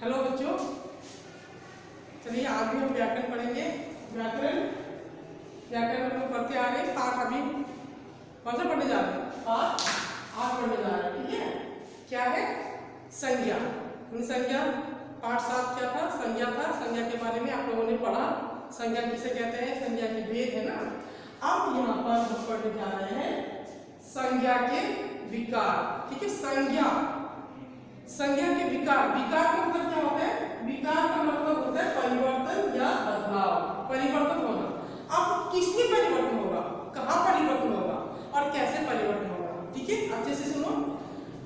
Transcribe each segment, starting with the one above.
Hello बच्चों, चलिए आज भी हम व्याकरण पढ़ेंगे। व्याकरण व्याकरण हम लोग पढ़ते आ रहे हैं। पाठ अभी कौन सा पढ़ने जा रहे हैं? पाठ 8 पढ़ने जा रहे हैं। ठीक है, क्या है? संज्ञा। संज्ञा पाठ 7 क्या था? संज्ञा था। संज्ञा के बारे में आप लोगों ने पढ़ा। संज्ञा किसे कहते हैं? संज्ञा के भेद है ना। अब यहाँ पर हम पढ़ने जा रहे हैं संज्ञा के विकार। ठीक है, संज्ञा के विकार। विकार का मतलब क्या होता है? विकार का मतलब होता है परिवर्तन या बदलाव, परिवर्तन होना। अब किसमें परिवर्तन होगा, कहाँ परिवर्तन होगा और कैसे परिवर्तन होगा? ठीक है, अच्छे से सुनो।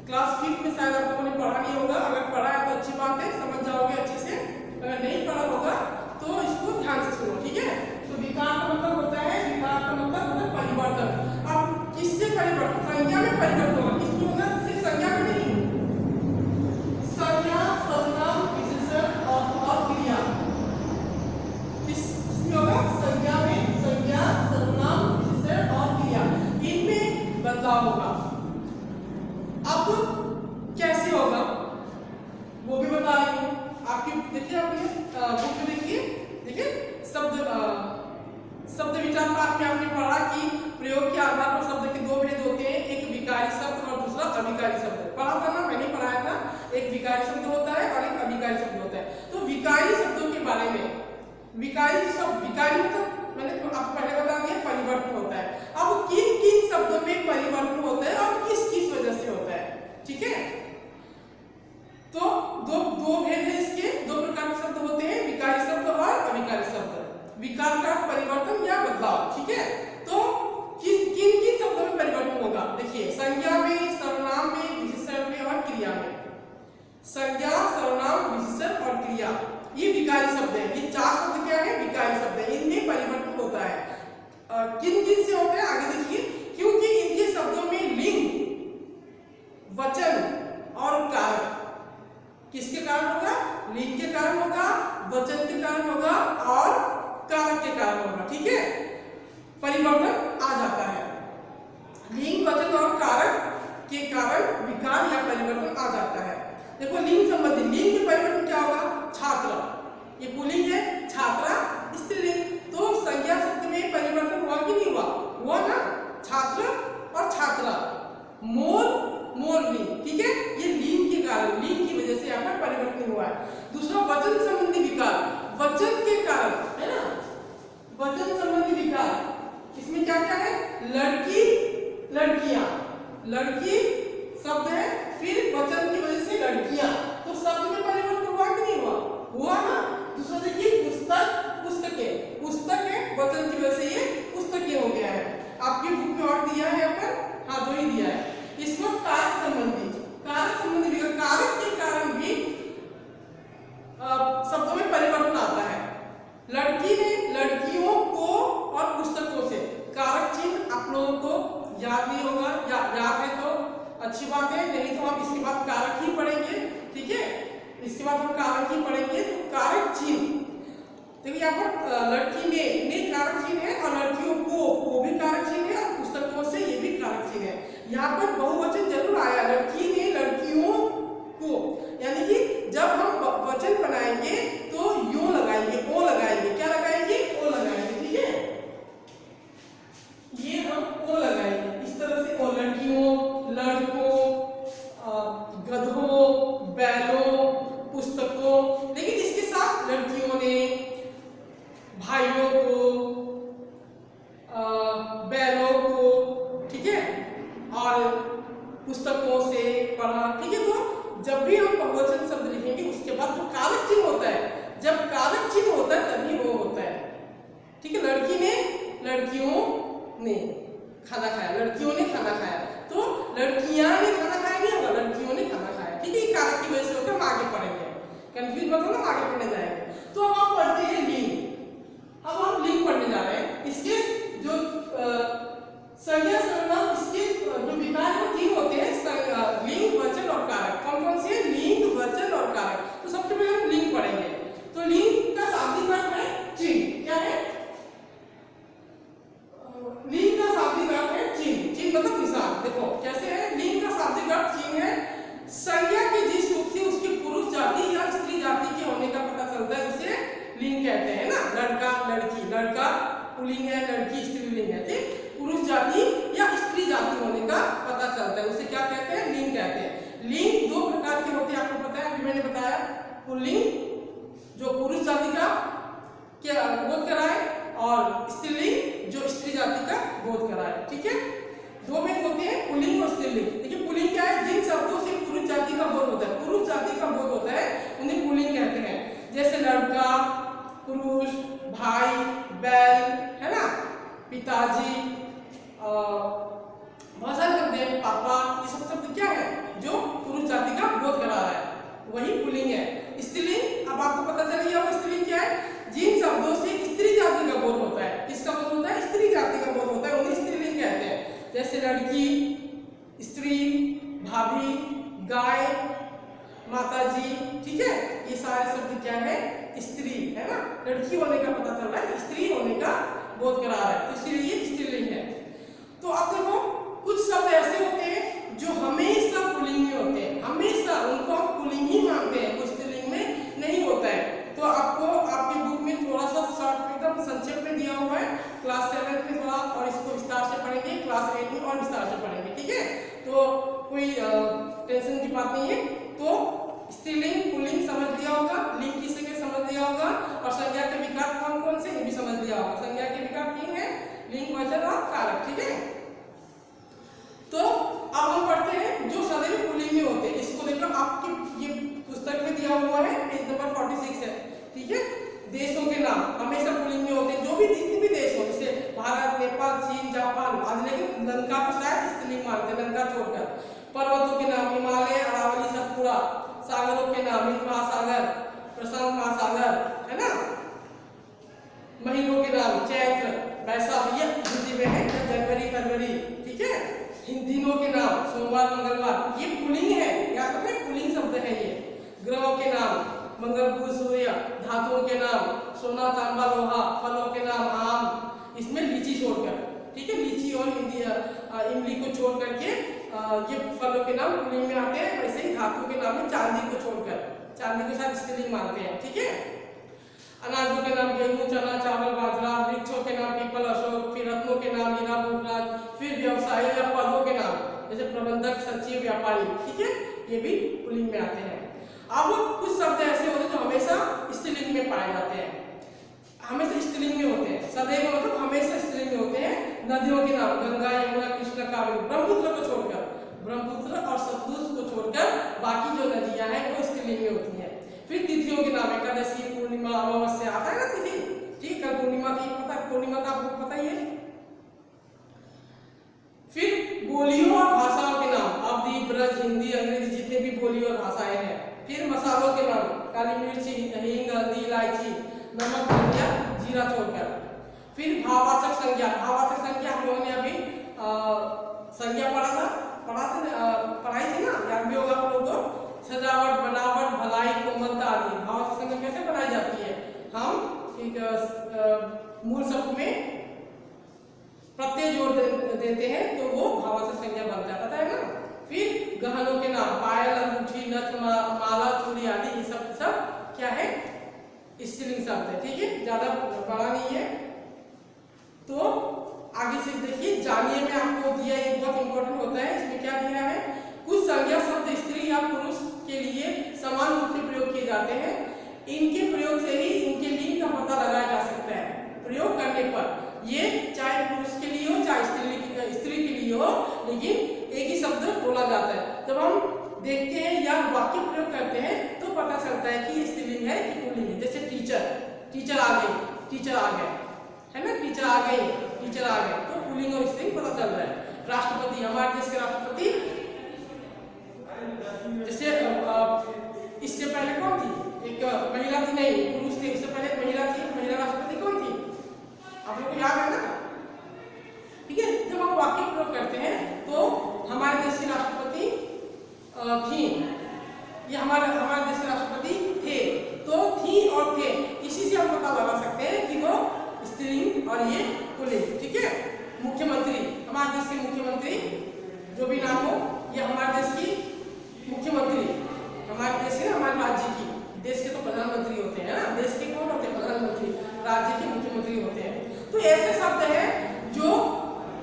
क्लास 5 में शायद आप लोगों ने पढ़ा नहीं होगा। अगर पढ़ा है तो अच्छी बात है, समझ जाओगे अच्छे से। अगर नहीं पढ़ा होगा तो इसको ध्यान से सुनो। ठीक है, तो विकार का मतलब होता है, विकार का मतलब होता है परिवर्तन। अब किससे परिवर्तन? संज्ञा में परिवर्तन होगा। किसमें होगा? सिर्फ संज्ञा में नहीं, संज्ञा, सर्वनाम, विशेषण और क्रिया। किसमें होगा? संज्ञा में संज्ञा, सर्वनाम, विशेषण और क्रिया, इनमें बदलाव होगा। अब कैसे होगा वो भी बता रही हूँ। आपकी देखिए, अपने बुक में देखिए शब्द विचार पाठ में आपने पढ़ा कि प्रयोग के आधार पर शब्द के दो भेद होते हैं, एक विकारी शब्द और दूसरा अविकारी शब्द। पढ़ा था ना, मैंने पढ़ाया था। एक विकारी शब्द होता है और एक अविकारी शब्द होता है। तो विकारी शब्दों के बारे में, विकारी शब्द, विकारी मतलब मैंने आपको पहले बता दिया, परिवर्तन होता है। अब किन किन शब्दों में परिवर्तन होता है और किस किस वजह से होता है? ठीक है, तो दो भेद है इसके, दो प्रकार के शब्द होते हैं, विकारी शब्द और अविकारी शब्द। विकार का परिवर्तन या बदलाव। ठीक है, तो किन किन शब्दों में परिवर्तन होगा? देखिए, संज्ञा में, सर्वनाम में, विशेषण में और क्रिया में। संज्ञा, सर्वनाम, विशेषण और क्रिया, ये विकारी शब्द है। ये 4 शब्द क्या है? विकारी शब्द है। इनमें परिवर्तन होता है। किन किन से होता है आगे देखिए। क्योंकि इनके शब्दों में लिंग, वचन और कारक, किसके कारण होगा? लिंग के कारण होगा, वचन के कारण होगा और कारक के कारण होगा। ठीक है, परिवर्तन आ जाता है। लिंग, वचन और कारक के कारण विकार या परिवर्तन आ जाता है। देखो, लिंग संबंधी, लिंग में परिवर्तन क्या होगा? छात्र, ये पुल्लिंग है, छात्रा स्त्रीलिंग। तो संज्ञा शब्द में परिवर्तन हुआ कि नहीं हुआ? हुआ ना, छात्र और छात्रा। मोर, मोरनी। ठीक है, ये लिंग के कारण, लिंग की वजह से यहाँ पर परिवर्तन हुआ है। दूसरा, वचन संबंधी विकार, वचन के कारण, है ना, वचन संबंधी विकार। इसमें क्या क्या है? लड़की, लड़कियां। लड़की शब्द है, फिर वचन की वजह से लड़कियां, तो शब्द में परिवर्तन हुआ कि नहीं हुआ? हुआ ना। दूसरा देखिए, पुस्तक, पुस्तकें, पुस्तक है, वचन की वजह से ये पुस्तकें हो गया है। आपकी बुक में और दिया है यहाँ पर, हाँ 2 ही दिया है। इसको कारक संबंधी, कारक संबंधी कारक के कारण भी शब्दों में परिवर्तन आता है। लड़की ने लड़कियों को और पुस्तकों से, कारक चिन्ह आप लोगों को याद नहीं होगा, या याद है तो अच्छी बात है, नहीं तो आप इसके बाद कारक ही पढ़ेंगे। ठीक है, इसके बाद हम कारक ही पढ़ेंगे। तो कारक चिन्ह देखिए, यहाँ पर लड़की ने कारक चिन्ह है और लड़कियों को भी कारक चिन्ह है और पुस्तकों से ये भी कारक चिन्ह है। यहाँ पर बहुवचन जरूर आया, लड़की ने लड़कियों को, यानी कि जब हम वचन बनाएंगे तो यो लगाएंगे, ओ लगाएंगे। क्या लगाएंगे? ओ लगाएंगे। ठीक है, ये हम ओ लगाएंगे इस तरह से। ओ, लड़कियों, लड़कों, गधों, बैलों, पुस्तकों। लेकिन इसके साथ लड़कियों ने, भाइयों को, बैलों को, ठीक है, और पुस्तकों से पढ़ा। ठीक है, तो जब भी हम बहुवचन शब्द लिखेंगे उसके बाद जो कारक चिन्ह होता है, जब कारक चिन्ह होता है तभी वो होता है। ठीक है, लड़की ने, लड़कियों ने खाना खाया, लड़कियों ने खाना खाया, तो लड़कियां ने खाना खाया नहीं होगा, लड़कियों ने खाना खाया। ठीक है, ये कारक की वजह से होता है। हम आगे पढ़ेंगे, कंफ्यूज मत होना, आगे पढ़ने जाएंगे। तो अब आप पढ़ते हैं लिंग। अब हम लिंग पढ़ने जा रहे हैं। इसके जो संज्ञा, सर्वनाम, इसके जो विकार है 3 होते हैं, लिंग, वचन और कारक। कौन कौन से? लिंग, वचन और कारक। तो सबसे पहले हम लिंग पढ़ेंगे। तो लिंग का शाब्दिक अर्थ है चिन्ह। क्या है? लिंग का शाब्दिक अर्थ है चिन्ह। चिन्ह मतलब निशान। देखो कैसे है, लिंग का शाब्दिक अर्थ चिन्ह है, संज्ञा के जिस रूप से उसके पुरुष जाति या स्त्री जाति पुल्लिंग जो पुरुष जाति का क्या बोध कराए और स्त्रीलिंग जो स्त्री जाति का बोध कराए। ठीक है, दो में होते हैं पुल्लिंग और स्त्रीलिंग। देखिए पुल्लिंग क्या है, जिन शब्दों से पुरुष जाति का बोध होता है, पुरुष जाति का बोध होता है, उन्हें पुल्लिंग कहते हैं। जैसे लड़का, पुरुष, भाई, बैल, है ना, पिताजी, बहुत सारे शब्द हैं, पापा, ये सब शब्द क्या है जो पुरुष जाति का बोध करा रहा है, वही पुल्लिंग है। स्त्रीलिंग, अब आपको पता चल गया होगा स्त्रीलिंग क्या है, जिन शब्दों से स्त्री जाति का बोध होता है। किसका बोध होता है? स्त्री जाति का बोध होता है, उन्हें स्त्रीलिंग कहते हैं। जैसे लड़की, स्त्री, भाभी, गाय, माताजी। ठीक है, ये सारे शब्द क्या है? स्त्री, है ना, लड़की होने का पता चल रहा है, स्त्री होने का बोध करा रहा है, तो इसलिए ये स्त्रीलिंग है। तो अब देखो कुछ शब्द ऐसे होते हैं जो हमेशा पुल्लिंग में होते हैं, हमेशा उनको हम पुल्लिंग ही मानते हैं, वो स्त्रीलिंग में नहीं होता है। तो आपको आपकी बुक में थोड़ा सा शॉर्ट एकदम संक्षेप में दिया हुआ है, क्लास 7 में थोड़ा और इसको विस्तार से पढ़ेंगे, क्लास 8 में और विस्तार से पढ़ेंगे। ठीक है, तो कोई टेंशन की बात नहीं है। तो स्त्रीलिंग पुल्लिंग समझ लिया होगा, लिंग किसे के समझ लिया होगा, और संज्ञा के विकार कौन कौन से ये भी समझ लिया होगा। संज्ञा के विकार 3 है, लिंग, वचन और कारक। ठीक है, तो अब हम पढ़ते हैं जो सदैव पुल्लिंग में होते हैं। इसको देखो आपकी ये पुस्तक में दिया हुआ है, पेज नंबर 46 है। ठीक है, देशों के नाम हमेशा पुल्लिंग में होते हैं, जो भी जितने भी देश हो, जैसे भारत, नेपाल, चीन, जापान आदि, लेकिन लंका को शायद स्त्रीलिंग मानते हैं, लंका छोड़कर। पर्वतों के नाम हिमालय, अरावली, सतपुड़ा। सागरों के नाम हिंद महासागर, प्रशांत महासागर, है ना। महीनों के नाम चैत्र, वैशाख, ये हिंदी में है, जनवरी, फरवरी। ठीक है, दिनों के नाम सोमवार, मंगलवार, ये पुल्लिंग है, याद रखें पुल्लिंग शब्द है ये। ग्रहों के नाम मंगल, बुध, सूर्य। धातुओं के नाम सोना, तांबा, लोहा। फलों के नाम आम, इसमें लीची छोड़कर। ठीक है, लीची और इमली को छोड़ करके ये फलों के नाम पुल्लिंग में आते हैं। वैसे ही धातुओं के नाम में चांदी को छोड़कर, चांदी के साथ स्त्रीलिंग मानते हैं। ठीक है, अनाजों के नाम गेहूं, चना, चावल, बाजरा। वृक्षों के नाम पीपल, अशोक। फिर रत्नों के नाम हीरा, मुकुराज। फिर व्यवसाय या पदों के नाम जैसे प्रबंधक, सचिव, व्यापारी। ठीक है, ये भी पुल्लिंग में आते हैं। अब कुछ शब्द ऐसे होते हैं जो हमेशा स्त्रीलिंग में पाए जाते हैं, हमेशा स्त्रीलिंग में होते हैं, सदैव मतलब हमेशा स्त्रीलिंग में होते हैं। नदियों के नाम गंगा, यमुना, कृष्णा, कावेरी। ब्रह्मपुत्र को छोड़कर, ब्रह्मपुत्र और सतलुज को छोड़कर बाकी जो नदियां हैं वो स्त्रीलिंग में होती हैं। फिर तिथियों के नाम एकादशी, पूर्णिमा, अमावस्या, आता है ना तिथि। ठीक है, पूर्णिमा की पता, पूर्णिमा का आपको पता ही है। फिर बोलियों और भाषाओं के नाम अवधी, ब्रज, हिंदी, अंग्रेजी, जितने भी बोली और भाषाएं हैं। फिर मसालों के नाम काली मिर्च, हींग, हल्दी, इलायची, नमक, धनिया, जीरा छोड़कर। फिर भाववाचक संज्ञा, भाववाचक संज्ञा हम लोगों ने अभी संज्ञा पढ़ाई थी ना, याद भी होगा आप लोगों को। सजावट, बनावट, भलाई, कोमलता आदि। भाववाचक संज्ञा कैसे बनाई जाती है? हम एक मूल शब्द में प्रत्यय जोड़ देते हैं तो वो भाववाचक संज्ञा बनता है, पता है ना। फिर गहनों के नाम पायल, अंगूठी, नथ, माला, चूड़ी आदि, ये सब क्या है? स्त्रीलिंग शब्द है। ठीक है, ज्यादा बड़ा नहीं है। तो आगे से देखिए, जानिए में आपको दिया, ये बहुत इंपॉर्टेंट होता है। इसमें क्या दिया है? कुछ संज्ञा शब्द स्त्री या पुरुष के लिए समान रूप से प्रयोग किए जाते हैं। इनके प्रयोग से ही इनके लिंग का पता लगाया जा सकता है। प्रयोग करने पर ये चाहे पुरुष के लिए हो चाहे स्त्री के लिए हो, लेकिन एक ही शब्द बोला जाता है। जब हम देखते हैं या वाक्य प्रयोग करते हैं तो पता चलता है कि ये स्त्रीलिंग है कि पुल्लिंग है। जैसे टीचर, टीचर आ गई, टीचर आ गए, है ना, टीचर आ गई, टीचर आ गए, तो पुल्लिंग और स्त्रीलिंग पता चल रहा है। राष्ट्रपति, हमारे देश के राष्ट्रपति, जैसे इससे पहले कौन थी? एक महिला थी, नहीं पुरुष थे, इससे पहले महिला थी, महिला राष्ट्रपति कौन थी? आप लोग को याद है ना? ठीक है, जब हम वाक्य प्रयोग करते हैं तो हमारे देश के राष्ट्रपति थी, ये हमारे देश के राष्ट्रपति थे, तो थी और थे, इसी से हम पता लगा सकते हैं कि वो स्त्रीलिंग और ये पुल्लिंग। ठीक है, मुख्यमंत्री, हमारे देश के मुख्यमंत्री जो भी नाम हो, ये हमारे देश की मुख्यमंत्री, हमारे देश के, हमारे राज्य की, देश के तो प्रधानमंत्री होते हैं ना, देश के कौन होते हैं? प्रधानमंत्री, राज्य के मुख्यमंत्री होते हैं। तो ऐसे शब्द हैं जो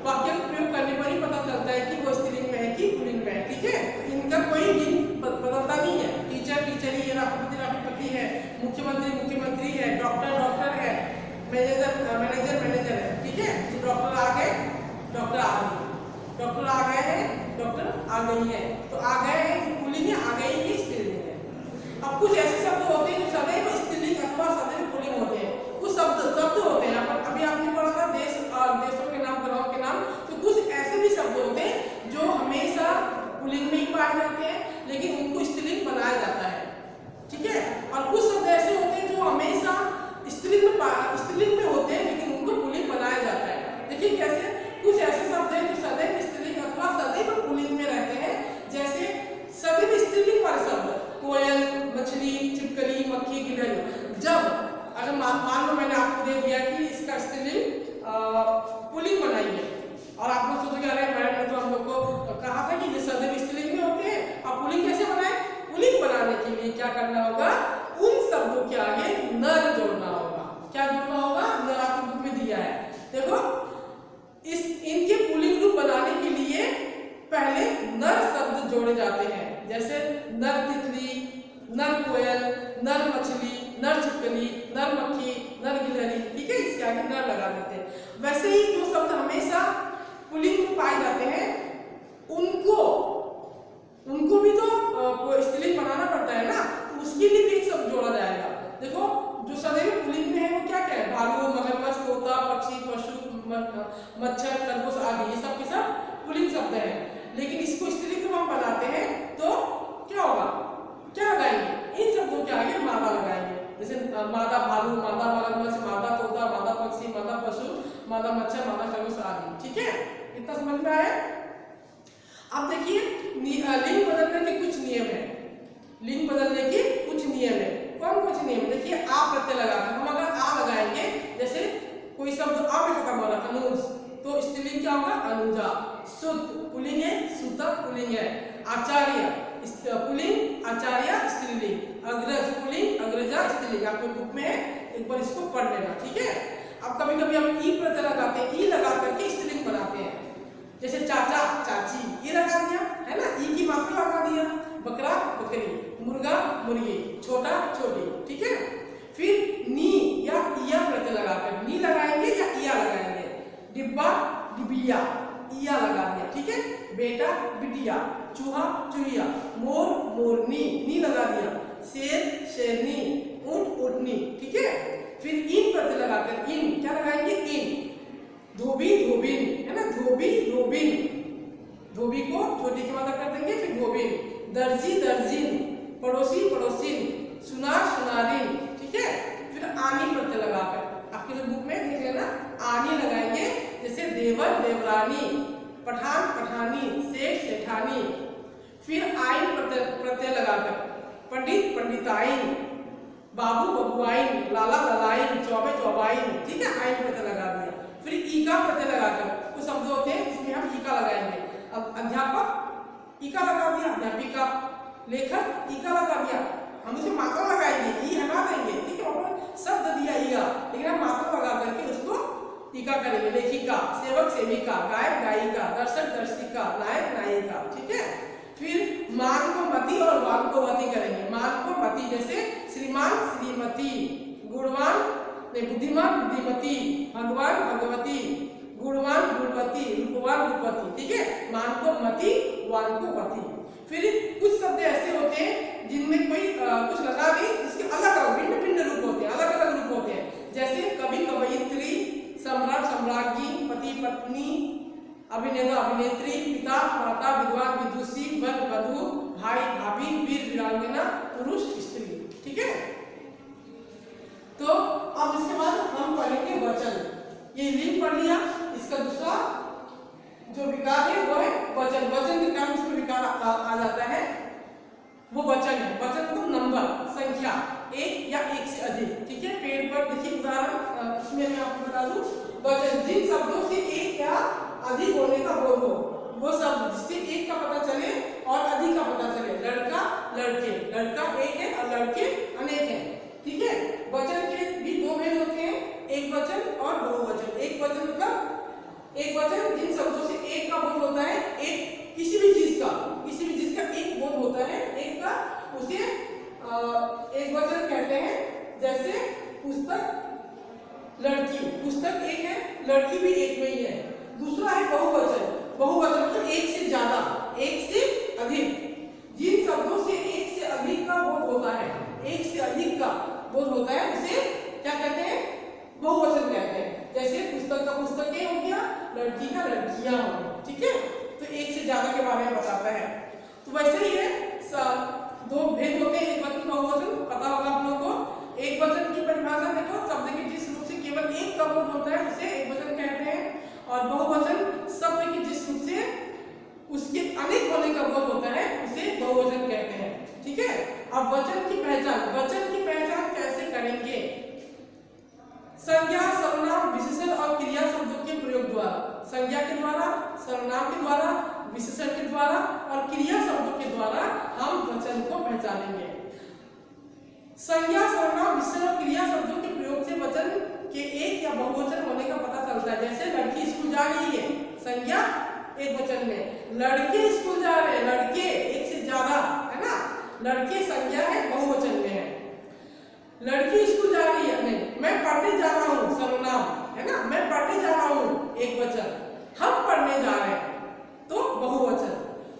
वाक्य प्रयोग करने पर ही पता चलता है कि वो स्त्रीलिंग में है कि पुल्लिंग में है। ठीक है, इनका कोई लिंग बदलता नहीं है। टीचर टीचर ही, राष्ट्रपति राष्ट्रपति मान लो मैंने आपको दे दिया कि इसका स्त्रीलिंग पुल्लिंग बनाइए, और आप लोग सोचोगे अरे मैडम ने तो हम लोग को कहा था कि ये सदैव स्त्रीलिंग में होते हैं, अब पुल्लिंग कैसे बनाए? पुल्लिंग बनाने के लिए क्या करना होगा? उन शब्दों के आगे नर जोड़ना होगा। क्या जोड़ना होगा? नर आपको बुक में दिया है, देखो इनके पुल्लिंग रूप बनाने के लिए पहले नर शब्द जोड़े जाते हैं, जैसे नर तितली, नर कोयल, नर मछली, नर छिपकली, नर मक्खी, नर गिलहरी, ठीक है, इसके आगे नर लगा देते हैं। वैसे ही जो शब्द हमेशा पुल्लिंग में पाए जाते हैं उनको भी तो स्त्रीलिंग बनाना पड़ता है ना, तो उसके लिए भी एक शब्द जोड़ा जाएगा। देखो जो सदैव पुल्लिंग में है वो क्या क्या है? भालू, मगरमच्छ, तोता, पक्षी, पशु, मच्छर, खरगोश आदि, ये सब के सब पुल्लिंग शब्द हैं। लेकिन इसको स्त्रीलिंग जब हम बनाते हैं तो क्या होगा? क्या लगाएंगे? इन शब्दों के आगे मादा लगाएंगे, जैसे मादा भालू, मादा मगरमच्छ, मादा तोता, मादा पक्षी, मादा पशु, मादा मच्छर, मादा खरगोश आदि, ठीक है, इतना समझ में आया? अब देखिए लिंग बदलने के कुछ नियम है। लिंग बदलने के कुछ नियम है। कौन कुछ नियम? देखिए आ प्रत्यय लगाकर, हम अगर आ लगाएंगे, जैसे कोई शब्द आ में खत्म हो रहा, अनुज, तो स्त्रीलिंग क्या होगा? अनुजा। सुत पुल्लिंग है, सुता पुल्लिंग है। आचार्य पुल्लिंग, आचार्य स्त्रीलिंग। अग्रज पुल्लिंग, अग्रजा स्त्रीलिंग। आपको बुक में है, एक बार इसको पढ़ लेना, ठीक है। अब कभी कभी हम ई प्रत्यय लगाते हैं, ई लगा करके स्त्रीलिंग बनाते हैं, जैसे चाचा चाची, ये लगा दिया है ना, ई की मात्रा लगा दिया, बकरा बकरी, मुर्गा मुर्गी, छोटा छोटी, ठीक है। फिर नी या इया प्रत्यय लगाकर, नी लगाएंगे या इया लगाएंगे। डिब्बा डिबिया, इया लगा दिया, ठीक है। बेटा बिटिया, चूहा चूहिया, मोर मोरनी, नी लगा दिया। शेर शेरनी, ऊंट ऊंटनी, ठीक है। फिर इन प्रत्यय लगाकर, इन क्या लगाएंगे? इन। धोबी धोबिन, है ना, धोबी धोबिन, धोबी को छोटी की मात्रा कर देंगे, फिर धोबिन। दर्जी दर्जिन, पड़ोसी पड़ोसिन, सुनार सुनारिन, ठीक है। फिर आनी प्रत्यय लगाकर, आपके जो बुक में देख लेना, आनी लगाएंगे, जैसे देवर देवरानी, पठान पठानी, सेठ सेठानी। फिर आइन प्रत्यय लगाकर, पंडित पंडिताइन, बाबू बबुआइन, लाला ललाइन, चौबे चौबाइन, ठीक है, आइन प्रत्यय लगा दिया। फिर ईका प्रत्यय लगाकर, कुछ शब्द होते हैं जिसमें हम ईका लगाएंगे। अब अध्यापक ईका लगा दिया, अध्यापिका, लेखक ईका लगा दिया, हम उसे मात्रा लगाएंगे, ई हटा देंगे, ठीक है, शब्द दिया ईका, लेकिन हम मात्रा लगा करके उसको ईका करेंगे। लेखिका, सेवक सेविका, गायक गायिका, दर्शक दर्शिका, नायक नायिका, ठीक है। फिर मान को मति और वान को वति करेंगे। मान को मति, जैसे श्रीमान श्रीमती, गुणवान बुद्धिमान बुद्धिमती, भगवान भगवती, गुणवान गुणवती, रूपवान रूपवती, ठीक है। मान को मति, वान को वति। फिर कुछ शब्द ऐसे होते हैं जिनमें कोई कुछ लगा नहीं, इसके अलग अलग भिन्न भिन्न रूप होते हैं, अलग अलग रूप होते हैं, जैसे कवि कवयित्री, सम्राट सम्राज्ञी, पति पत्नी, अभिनेता अभिनेत्री, पिता माता, विद्वान विदुषी, वर वधु, भाई भाभी, वीर वीरांगना, पुरुष स्त्री, ठीक है। तो अब इसके बाद हम पढ़ेंगे वचन। ये लिंग पढ़ लिया, इसका दूसरा जो विकार है वो है वचन। वचन के कारण इसमें विकार आ जाता है, वो वचन है। वचन मतलब नंबर, संख्या, एक या एक से अधिक, ठीक है। पेड़ पर देखिए उदाहरण, इसमें मैं आपको बता दूं, वचन जिन शब्दों से एक या अधिक होने का बोध हो, वो शब्द जिससे एक का पता चले और अधिक का पता चले। लड़का लड़के, लड़का एक है और लड़के अनेक हैं, ठीक है। वचन के भी दो भेद होते हैं, एक वचन और बहुवचन। एक वचन मतलब एक वचन जिन शब्दों से एक का बोध होता है, एक किसी भी चीज का एक बोध होता है, एक का, उसे एक वचन कहते हैं। जैसे पुस्तक लड़की, पुस्तक एक है, लड़की भी एक में ही है। दूसरा है बहुवचन। बहुवचन मतलब एक से ज्यादा, एक से अधिक। जिन शब्दों से एक से अधिक का बोध होता है, एक से अधिक का बोध होता है, उसे क्या कहते हैं? बहुवचन कहते हैं। जैसे पुस्तक का पुस्तकें हो गया, लड़की का लड़कियां हो गई, ठीक है। तो एक से ज्यादा के बारे में बताता है। तो वैसे ही है, दो भेद होते हैं, एक वचन बहुवचन, पता होगा आप लोगों को। एक वचन की परिभाषा देखो, शब्द के जिस रूप से केवल एक का बोध होता है उसे एक वचन कहते हैं, और बहुवचन शब्द के जिस रूप से उसके अनेक होने का बोध होता है उसे बहुवचन कहते हैं, ठीक है। अब वचन की पहचान कैसे करेंगे? संज्ञा, सर्वनाम, विशेषण और क्रिया शब्दों के प्रयोग द्वारा, संज्ञा के द्वारा, सर्वनाम के द्वारा, विशेषण के द्वारा और क्रिया शब्दों के द्वारा हम वचन को पहचानेंगे। संज्ञा, सर्वनाम, विशेषण और क्रिया शब्दों के प्रयोग से वचन के एक या बहुवचन होने का पता चलता है। जैसे लड़की स्कूल जा रही है, संज्ञा एक वचन में, लड़के स्कूल जा रहे हैं, लड़के एक से ज्यादा है ना, लड़के संज्ञा है, बहुवचन में है। लड़की स्कूल जा रही है, नहीं, मैं पढ़ने जा रहा हूँ, सर्वनाम है ना, मैं पढ़ने जा रहा हूँ एक वचन, हम पढ़ने जा रहे हैं तो बहुवचन।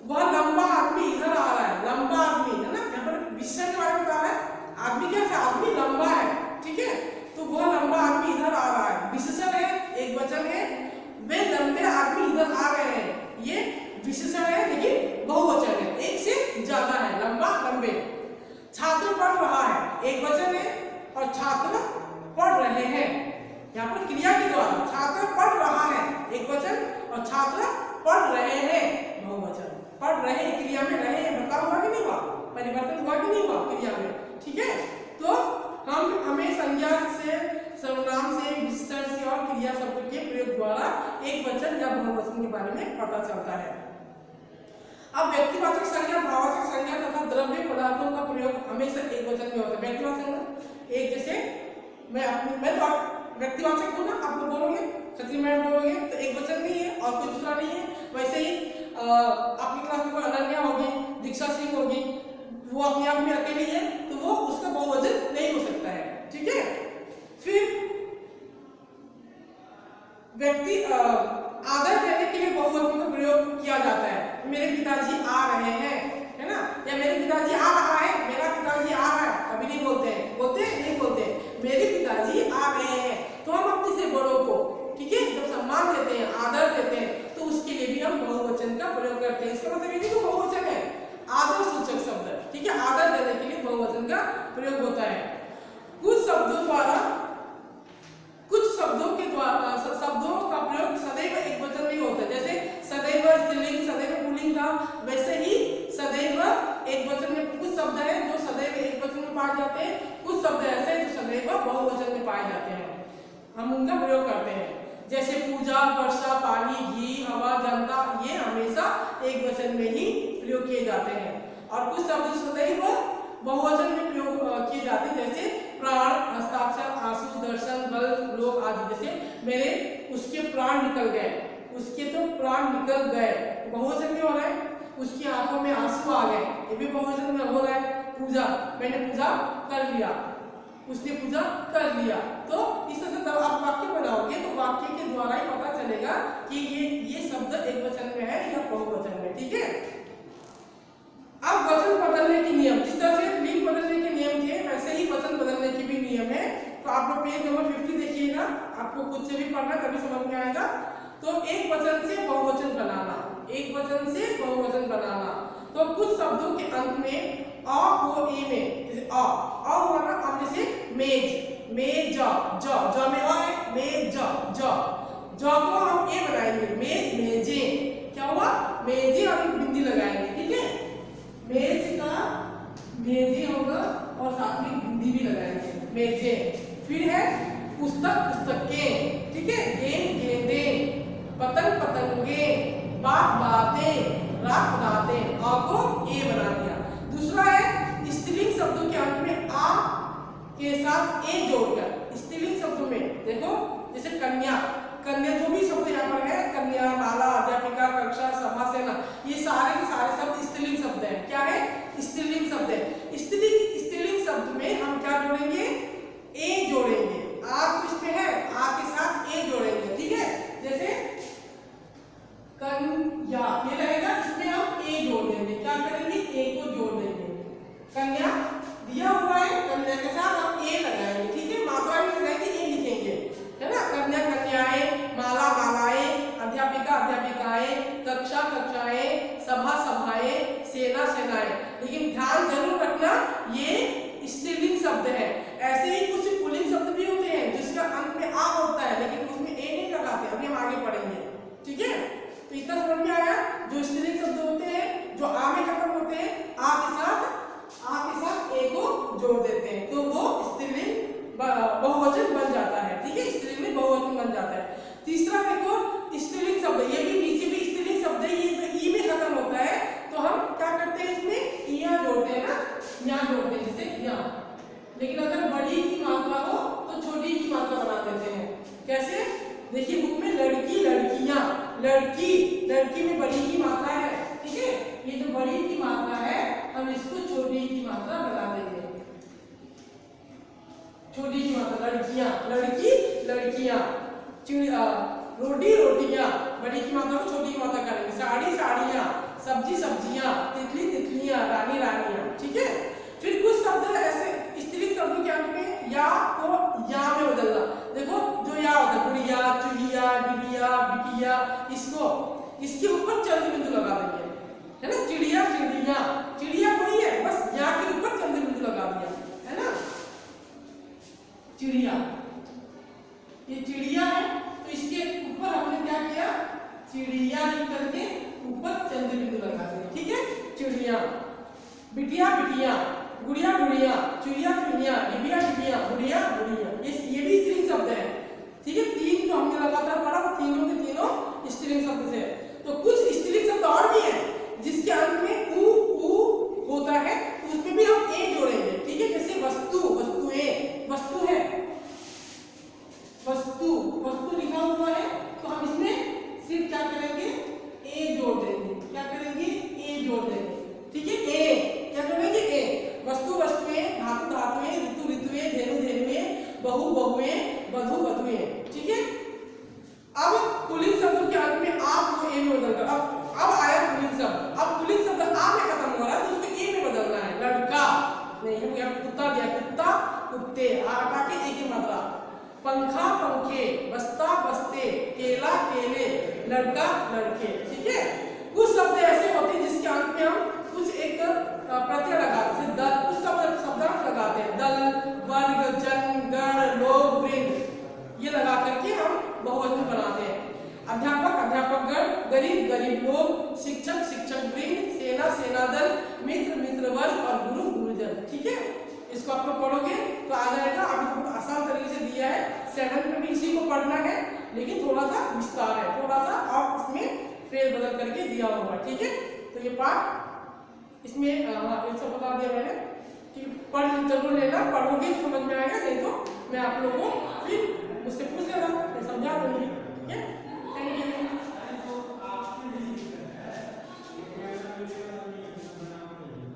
वह लंबा आदमी इधर आ रहा है, लंबा आदमी है ना, यहाँ पर विषय के बारे में बता रहा है, आदमी कैसा, आदमी लंबा है, ठीक है, तो वह लंबा आदमी इधर आ रहा है, विशेषण है, एक वचन है, वे लंबे आदमी इधर आ रहे हैं, ये विशेषण है लेकिन बहुवचन है, एक से ज्यादा है, लंबा, लंबे। छात्र पढ़ रहा है, एक वचन है और छात्र पढ़ रहे हैं, यहाँ पर क्रिया के द्वारा छात्र पढ़ रहा है, एक वचन, और छात्र पढ़ रहे हैं, बहुवचन। पढ़ रहे क्रिया में रहे हैं, बदलाव हुआ कि नहीं हुआ, परिवर्तन हुआ कि नहीं हुआ क्रिया में, ठीक है। तो हमें संज्ञा से, सर्वनाम से, विशेषण से और क्रिया शब्द के प्रयोग द्वारा एक वचन या बहुवचन के बारे में पता चलता है। अब व्यक्तिवाचक संज्ञा, भाववाचक संज्ञा तथा द्रव्य पदार्थों का प्रयोग हमेशा एक वचन में होता है। व्यक्तिवाचक एक, जैसे मैं तो व्यक्तिवाचक हूँ ना, आप लोग बोलोगे, क्षत्रिय मैडम बोलोगे तो एक वचन नहीं है और कोई दूसरा नहीं है। वैसे ही आपकी क्लास में अनन्या होगी, दीक्षा सिंह होगी, वो अपने आप में अकेली है तो वो उसका बहुवचन नहीं हो सकता है, ठीक है। फिर व्यक्ति आदर देने के लिए बहुवचन का प्रयोग किया जाता है। मेरे पिताजी आ रहे हैं, है ना, या मेरे पिताजी आ रहा है, मेरा पिताजी आ रहा है, कभी नहीं बोलते हैं, बोलते हैं नहीं बोलते, मेरे पिताजी आ रहे हैं। तो हम अपने से बड़ों को, ठीक है, जब सम्मान देते हैं, आदर देते हैं, तो उसके लिए भी हम बहुवचन का प्रयोग करते हैं। इसका मतलब ये नहीं कि बहुवचन है, आदर सूचक शब्द, ठीक है, आदर देने के लिए बहुवचन का प्रयोग होता है। कुछ शब्दों का प्रयोग सदैव एक वचन नहीं होता, जैसे सदैव स्त्रीलिंग, सदैव पुल्लिंग था, वैसे ही सदैव एक वचन में कुछ शब्द है जो सदैव एक वचन में पाए जाते हैं, कुछ शब्द ऐसे हैं जो सदैव बहुवचन में पाए जाते हैं, हम उनका प्रयोग करते हैं। जैसे पूजा, वर्षा, पानी, घी, हवा, जनता, ये हमेशा एक वचन में ही प्रयोग किए जाते हैं। और कुछ शब्द सदैव बहुवचन में प्रयोग किए जाते हैं, जैसे प्राण, हस्ताक्षर, आंसू, दर्शन, बल, लोग आदि। जैसे मेरे उसके प्राण निकल गए, उसके तो प्राण निकल गए, बहुवचन में हो रहा है। उसकी आंखों में आंसू आ गए, ये भी बहुवचन में हो रहा है। पूजा, मैंने पूजा कर लिया, उसने पूजा कर लिया। तो इस तरह से आप वाक्य बनाओगे तो वाक्य के द्वारा ही पता चलेगा कि ये शब्द एक वचन में है या बहुवचन में, ठीक है। अब वचन बदलने के नियम, जिस तरह से लिंग बदलने के नियम थे वैसे ही वचन बदलने के भी नियम है। तो आप लोग पेज नंबर 50 देखिएगा, आपको खुद से भी पढ़ना तभी समझ में आएगा। तो एक वचन से बहुवचन बनाना, एक वचन से बहुवचन बनाना। तो कुछ शब्दों के अंत में अ को ए में, जैसे अ हुआ ना, अब जैसे मेज, मेज, ज में अ है, मेज, ज को हम ए बनाएंगे, मेज, मेजे, क्या हुआ, मेजे, और बिंदी लगाएंगे, ठीक है। मेज का मेजे होगा और साथ में बिंदी भी लगाएंगे, मेजे। फिर है पुस्तक, पुस्तकें, ठीक है, गेंद, गेंदे, पतंग, पतंगे, बात, बातें, रात, रातें, अ को ए बना दिया। दूसरा है स्त्रीलिंग शब्दों के अंत में आ के साथ ए जोड़कर। स्त्रीलिंग शब्दों में देखो, जैसे कन्या, कन्या जो भी शब्द यहाँ पर है, कन्या, बाला, अध्यापिका, कक्षा, सभा, सेना, ये सारे के सारे शब्द स्त्रीलिंग शब्द हैं। क्या है, स्त्रीलिंग शब्द है। स्त्रीलिंग शब्द में हम क्या जोड़ेंगे, ए जोड़ेंगे। आ तो इसमें है, आ के साथ ए जोड़ेंगे, ठीक है। जैसे कन्या, ये रहेगा, इसमें हम ए जोड़ देंगे, क्या करेंगे, ए को जोड़ देंगे। कन्या दिया हुआ है, कन्या के साथ हम ए लगाएंगे, ठीक है, मात्रा भी लगाएंगे, ए लिखेंगे, है ना। कन्या, कन्याएं, माला, मालाएं, अध्यापिका, अध्यापिकाएं, कक्षा, कक्षाएं, सभा, सभाएं, सेना, सेनाएं। लेकिन ध्यान जरूर रखना, ये स्त्रीलिंग शब्द है। ऐसे ही कुछ पुल्लिंग शब्द भी होते हैं जिसका अंत में आ होता है लेकिन उसमें ए नहीं लगाते, अभी हम आगे पढ़ेंगे, ठीक है। तो इतना समझ में आया, जो स्त्रीलिंग शब्द होते हैं जो आ में खत्म होते हैं, आ के साथ ए को जोड़ देते हैं, तो वो स्त्रीलिंग बहुवचन बन जाता है, ठीक है, स्त्रीलिंग में बहुवचन बन जाता है। तीसरा देखो स्त्रीलिंग शब्द, ये भी नीचे भी स्त्रीलिंग शब्द है, ये तो ई में खत्म होता है, तो हम क्या करते हैं इसमें इया जोड़ते हैं ना, यहाँ जोड़ते हैं जैसे यहाँ। लेकिन अगर बड़ी की मात्रा हो तो छोटी की मात्रा बना देते हैं। कैसे? देखिए बुक में लड़की लड़कियां, लड़की लड़की में बड़ी की मात्रा है, ठीक है, ये जो बड़ी की मात्रा है हम इसको छोटी की मात्रा बना देंगे। छोटी की मात्रा लड़कियां, लड़की लड़कियां, रोटी रोटियां, बड़ी की मात्रा को छोटी की मात्रा करेंगे। साड़ी साड़ियां, सब्जी सब्जियां, तितली तितलियां, रानी रानियां, ठीक है। फिर कुछ शब्द ऐसे स्त्रीलिंग शब्दों के अंत में या को या में बदलना। देखो जो या होता है गुड़िया, चुड़िया, डिबिया, बिटिया, इसको इसके ऊपर चंद्र बिंदु लगा देंगे, है ना। चिड़िया चिड़िया, चिड़िया वही है, बस या के ऊपर चंद्र बिंदु लगा दिया, है ना। चिड़िया, ये चिड़िया है तो इसके ऊपर हमने क्या किया, चिड़िया लिख करके ऊपर चंद्र बिंदु लगा दिया, ठीक है, चिड़िया। बिटिया बिटिया, गुड़िया गुड़िया, चुड़िया चुड़िया, डिबिया डिबिया, गुड़िया गुड़िया, ये भी स्त्रीलिंग शब्द है, ठीक है। तीन जो हमने लगातार पढ़ा वो तीनों के तीनों स्त्रीलिंग शब्द से। तो कुछ स्त्रीलिंग शब्द और भी है जिसके अंत में उ होता है, तो उसमें भी हम ए जोड़ेंगे, ठीक है। जैसे वस्तु, वस्तुएं, वस्तु है, वस्तु वस्तु लिखा हुआ है, तो हम इसमें सिर्फ क्या करेंगे, ए जोड़ देंगे। क्या करेंगे, ए जोड़ देंगे, ठीक है। ए क्या जोड़ेंगे, ए। वस्तु वस्तुएं, धातु धातुएं, ऋतु ऋतुएं, धेनु धेनुएं, बहु बहुएं, वधु वधुएं, ठीक है। अब पुल्लिंग शब्दों के अंत में आ को ए में बदलकर, अब आया पुल्लिंग शब्द। अब पुल्लिंग शब्द आ में खत्म हो रहा है तो उसको ए में बदलना है। लड़का नहीं, हम यहाँ कुत्ता दिया, कुत्ता कुत्ते, आटा के ए की मात्रा। पंखा पंखे, बस्ता बस्ते, केला केले, लड़का लड़के, ठीक है। कुछ शब्द ऐसे होते हैं जिसके अंत में हम कुछ एक प्रत्यय लगाते हैं, दल, कुछ शब्दांश लगाते हैं, दल, वर्ग, जन, गण, लोग, वृंद, ये लगा करके हम बहुवचन बनाते हैं। अध्यापक अध्यापकगण, गरीब गरीब लोग, शिक्षक शिक्षक वृंद, सेना सेना दल, मित्र मित्र वर्ग और गुरु गुरुजन, ठीक है। इसको आप लोग पढ़ोगे तो आ जाएगा। अभी तो बहुत आसान तरीके से दिया है, 7th में भी इसी को पढ़ना है, लेकिन थोड़ा सा विस्तार है, थोड़ा सा आप इसमें फेर बदल करके दिया हुआ है, ठीक है। तो ये पाठ इसमें इसको बता दिया मैंने कि पढ़ जरूर लेना, पढ़ोगे तो समझ में आएगा, नहीं तो मैं आप लोगों को फिर मुझसे पूछ लेना, मैं समझा दूंगी।